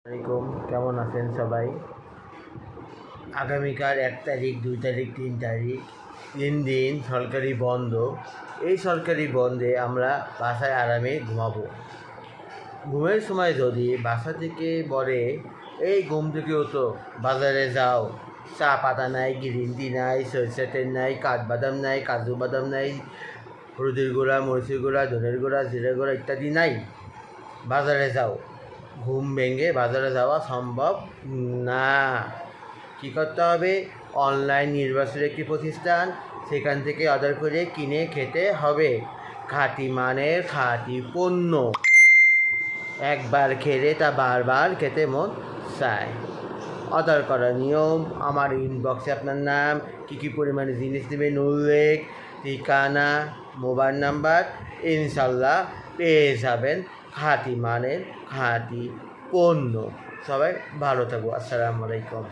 আলাইকুম, কেমন আছেন সবাই? আগামীকাল 1 তারিখ, 2 তারিখ, 3 তারিখ 3 দিন সরকারি বন্ধ। এই সরকারি বন্ধে আমরা বাসায় আরামে ঘুমাবো। ঘুমের সময় যদি বাসা থেকে বলে এই ঘুম থেকে ওঠো, বাজারে যাও, চা পাতা নাই, গ্রিন টি নাই, সরিষা তেল নাই, কাঠবাদাম নাই, কাজু বাদাম নাই, হলুদের গুঁড়া, মরিচের গুঁড়া, ধনের গুঁড়া, জিরে গুঁড়া ইত্যাদি নাই, বাজারে যাও। ঘুম ভেঙে বাজারে যাওয়া সম্ভব না। কী করতে হবে? অনলাইন নির্ভরশীল একটি প্রতিষ্ঠান, সেখান থেকে অর্ডার করে কিনে খেতে হবে। খাঁটি মানের খাঁটি পণ্য, একবার খেলে তা বারবার খেতে মন চায়। অর্ডার করার নিয়ম: আমার ইনবক্সে আপনার নাম, কী পরিমাণে জিনিস নেবেন উল্লেখ, ঠিকানা, মোবাইল নাম্বার, ইনশাল্লাহ পেয়ে যাবেন খাঁটি মানের খাঁটি পণ্য। সবাই ভালো থাকবো। আসসালামু আলাইকুম।